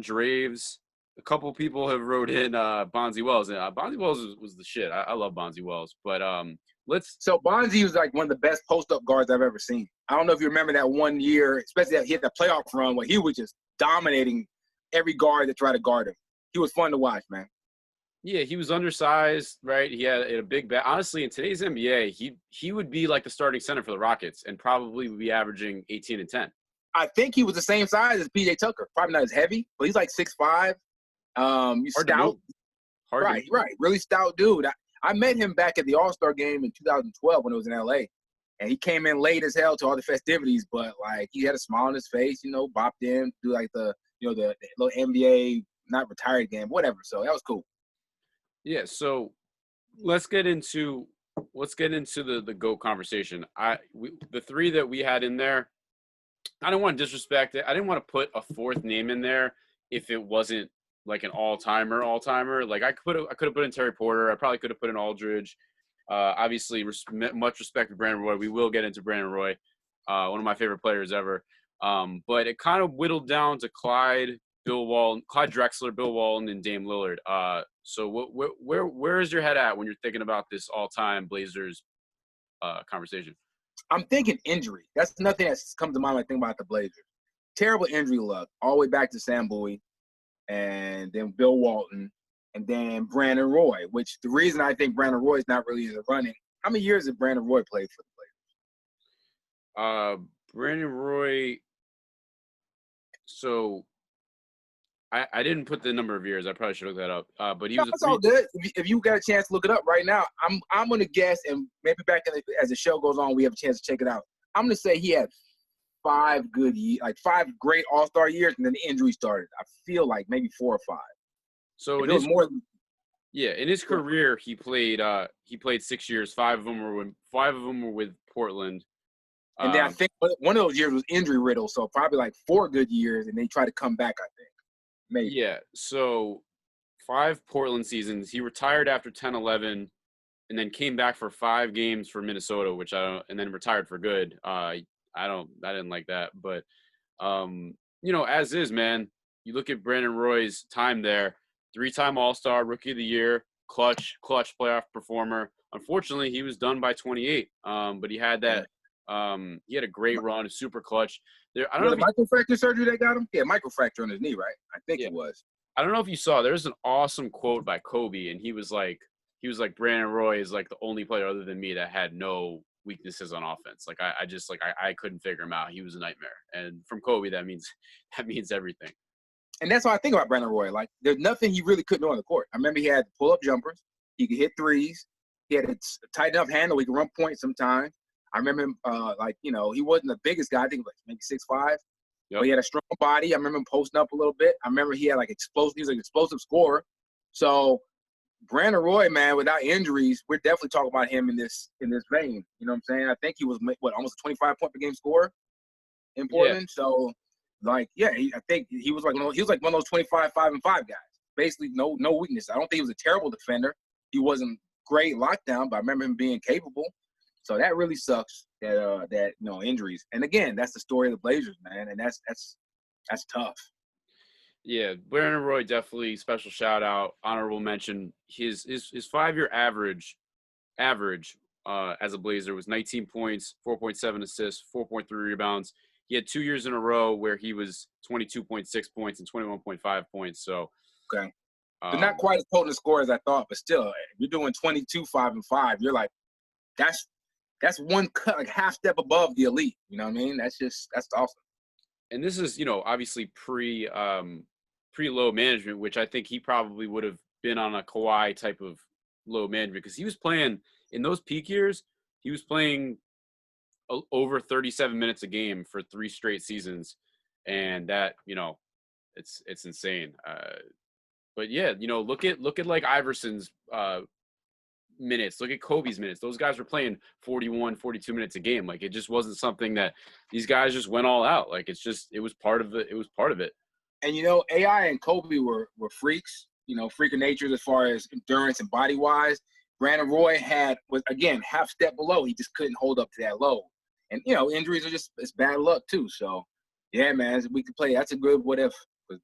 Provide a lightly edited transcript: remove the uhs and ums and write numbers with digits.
Draves. A couple people have wrote in Bonzi Wells, and Bonzi Wells was the shit. I love Bonzi Wells, but let's. So Bonzi was like one of the best post-up guards I've ever seen. I don't know if you remember that one year, especially that he had that playoff run where he was just dominating every guard that tried to guard him. He was fun to watch, man. Yeah, he was undersized, right? He had a big back. Honestly, in today's NBA, he would be like the starting center for the Rockets and probably would be averaging 18 and 10. I think he was the same size as PJ Tucker. Probably not as heavy, but he's like 6'5". He's stout. Right. Really stout dude. I met him back at the All-Star game in 2012 when it was in LA. And he came in late as hell to all the festivities, but like he had a smile on his face, bopped in, do like the little NBA not retired game, whatever. So that was cool. Yeah, so let's get into the GOAT conversation. The three that we had in there, I don't want to disrespect it. I didn't want to put a fourth name in there if it wasn't like an all-timer. Like I could have put in Terry Porter. I probably could have put in Aldridge. Obviously, much respect to Brandon Roy. We will get into Brandon Roy, one of my favorite players ever. But it kind of whittled down to Clyde Drexler, Bill Walton, and Dame Lillard. So where is your head at when you're thinking about this all-time Blazers conversation? I'm thinking injury. That's nothing that's come to mind when I think about the Blazers. Terrible injury luck, all the way back to Sam Bowie, and then Bill Walton, and then Brandon Roy, which the reason I think Brandon Roy is not really in the running. How many years did Brandon Roy play for the Blazers? Brandon Roy, so I didn't put the number of years. I probably should look that up. But he was. That's all good. If you got a chance to look it up right now, I'm gonna guess, and maybe as the show goes on, we have a chance to check it out. I'm gonna say he had 5 good years, like 5 great All-Star years, and then the injury started. I feel like maybe 4 or 5. So it was more. Yeah, in his career, he played 6 years. 5 of them were with Portland. And then I think one of those years was injury riddled, so probably like 4 good years, and they tried to come back, I think. Maybe. Yeah, so 5 Portland seasons. He retired after 10-11 and then came back for 5 games for Minnesota, and then retired for good. I didn't like that. But, as is, man, you look at Brandon Roy's time there, 3-time All-Star, Rookie of the Year, clutch playoff performer. Unfortunately, he was done by 28, but he had that. He had a great run, super clutch. I don't know microfracture surgery that got him? Yeah, microfracture on his knee, right? I think it was. I don't know if you saw. There's an awesome quote by Kobe, and he was like, Brandon Roy is like the only player other than me that had no weaknesses on offense. Like I couldn't figure him out. He was a nightmare. And from Kobe, that means everything. And that's what I think about Brandon Roy. Like there's nothing he really couldn't do on the court. I remember he had pull-up jumpers. He could hit threes. He had a tight enough handle. He could run points sometimes. I remember him, he wasn't the biggest guy. I think maybe 6'5". Yep. But he had a strong body. I remember him posting up a little bit. I remember he had he was an explosive scorer. So Brandon Roy, man, without injuries, we're definitely talking about him in this vein. You know what I'm saying? I think he was almost a 25-point per game scorer in Portland. Yeah. So I think he was one of those 25, 5-5 guys. Basically, no weakness. I don't think he was a terrible defender. He wasn't great lockdown, but I remember him being capable. So that really sucks that injuries. And again, that's the story of the Blazers, man, and that's tough. Yeah, Brandon Roy definitely special shout out, honorable mention. His 5-year average as a Blazer was 19 points, 4.7 assists, 4.3 rebounds. He had 2 years in a row where he was 22.6 points and 21.5 points. So okay, so not quite as potent a score as I thought, but still, if you're doing 22, 5, and 5, you're like, that's one cut, like half step above the elite. You know what I mean? That's awesome. And this is, obviously pre-low management, which I think he probably would have been on a Kawhi type of low management because he was playing in those peak years. He was playing over 37 minutes a game for 3 straight seasons, and that it's insane. But yeah, look at like Iverson's minutes. Look at Kobe's minutes. Those guys were playing 41, 42 minutes a game. Like it just wasn't something that these guys just went all out. Like it was part of it. And AI and Kobe were freaks, freak of nature as far as endurance and body wise. Brandon Roy was again half step below. He just couldn't hold up to that load. And injuries are it's bad luck too. So yeah, man, we could play. That's a good what if.